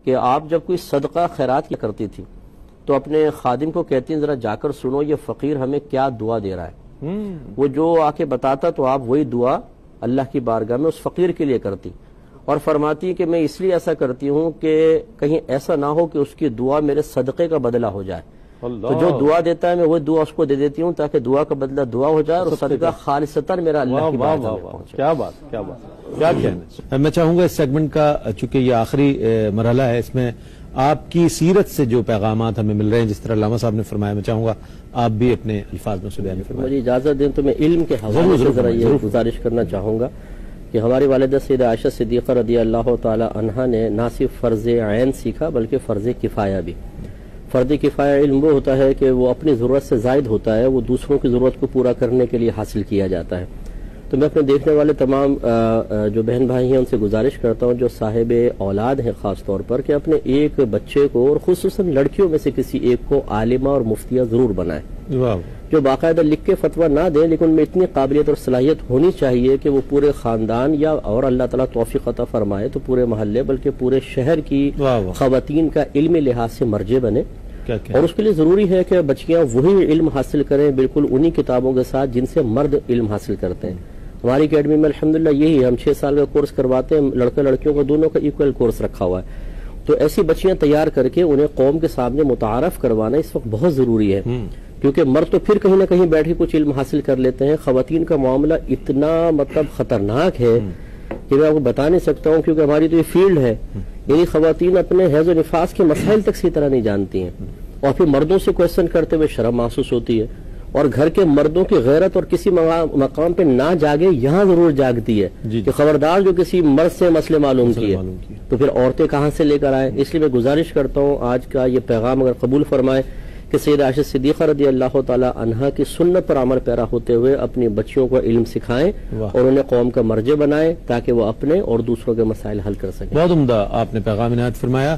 کہ آپ جب کوئی صدقہ خیرات کیا کرتی تھی تو اپنے خادم کو کہتی ہیں ذرا جا کر سنو یہ فقیر ہمیں کیا دعا دے رہا ہے. وہ جو آ کے بتاتا تو آپ وہی دعا اللہ کی بارگاہ میں اس فقیر کے لیے کرتی، اور فرماتی کہ میں اس لیے ایسا کرتی ہوں کہ کہیں ایسا نہ ہو کہ اس کی دعا میرے صدقے کا بدلہ ہو جائے. تو جو دعا دیتا ہے میں وہ دعا اس کو دے دیتی ہوں تاکہ دعا کا بدلہ دعا ہو جائے اور صدقہ خالصتاً میرا اللہ کی بارگاہ میں پہنچے. کیا بات کیا کہنا. میں چاہوں گا اس سیگمنٹ کا، چونکہ یہ آخری مرحلہ ہے، اس میں آپ کی سیرت سے جو پیغامات ہمیں مل رہے ہیں، جس طرح علامہ صاحب نے فرمایا، میں چاہوں گا آپ بھی اپنے الفاظ میں سے بیان فرمائیں. مجھے اجازت دیں تو میں علم کے حوالے سے ذرا یہ گزارش کرنا چاہوں گا کہ ہماری والدہ سیدہ عائشہ صدیقہ رضی اللہ تعالی عنہا نے نہ صرف فرض عین سیکھا بلکہ فرض کفایہ بھی. فرض کفایہ علم وہ ہوتا ہے کہ وہ اپنی ضرورت سے زائد ہوتا ہے، وہ دوسروں کی ضرورت کو پورا کرنے کے لیے حاصل کیا جاتا ہے. تو میں اپنے دیکھنے والے تمام جو بہن بھائی ہیں ان سے گزارش کرتا ہوں جو صاحب اولاد ہیں خاص طور پر، کہ اپنے ایک بچے کو اور خصوصاً لڑکیوں میں سے کسی ایک کو عالمہ اور مفتیہ ضرور بنائیں، جو باقاعدہ لکھ کے فتویٰ نہ دیں لیکن ان میں اتنی قابلیت اور صلاحیت ہونی چاہیے کہ وہ پورے خاندان یا اور اللہ تعالیٰ توفیق عطا فرمائے تو پورے محلے بلکہ پورے شہر کی خواتین کا علمی لحاظ سے مرجع بنے. اور اس کے لیے ضروری ہے کہ بچیاں وہی علم حاصل کریں بالکل انہی کتابوں کے ساتھ جن سے مرد علم حاصل کرتے ہیں. ہماری اکیڈمی میں الحمدللہ یہی ہے، ہم 6 سال کا کورس کرواتے ہیں، لڑکے لڑکیوں کا دونوں کا ایکول کورس رکھا ہوا ہے. تو ایسی بچیاں تیار کر کے انہیں قوم کے سامنے متعارف کروانا اس وقت بہت ضروری ہے، کیونکہ مرد تو پھر کہیں نہ کہیں بیٹھ کے کچھ علم حاصل کر لیتے ہیں. خواتین کا معاملہ اتنا خطرناک ہے کہ میں آپ کو بتا نہیں سکتا ہوں، کیونکہ ہماری تو یہ فیلڈ ہے. یعنی خواتین اپنے حیض و نفاس کے مسائل تک سی طرح نہیں جانتی ہیں، اور پھر مردوں سے کویسچن کرتے ہوئے شرم محسوس ہوتی ہے، اور گھر کے مردوں کی غیرت اور کسی مقام پہ نہ جاگے یہاں ضرور جاگتی ہے کہ خبردار جو کسی مرد سے مسئلے معلوم کیے تو پھر عورتیں کہاں سے لے کر آئے. اس لیے میں گزارش کرتا ہوں آج کا یہ پیغام اگر قبول فرمائے کہ سیدہ عائشہ صدیقہ رضی اللہ تعالی عنہا کی سنت پر عمل پیرا ہوتے ہوئے اپنی بچیوں کو علم سکھائیں اور انہیں قوم کا مرجع بنائیں تاکہ وہ اپنے اور دوسروں کے مسائل حل کر سکیں. بہت عمدہ آپ نے پیغام عنایت فرمایا.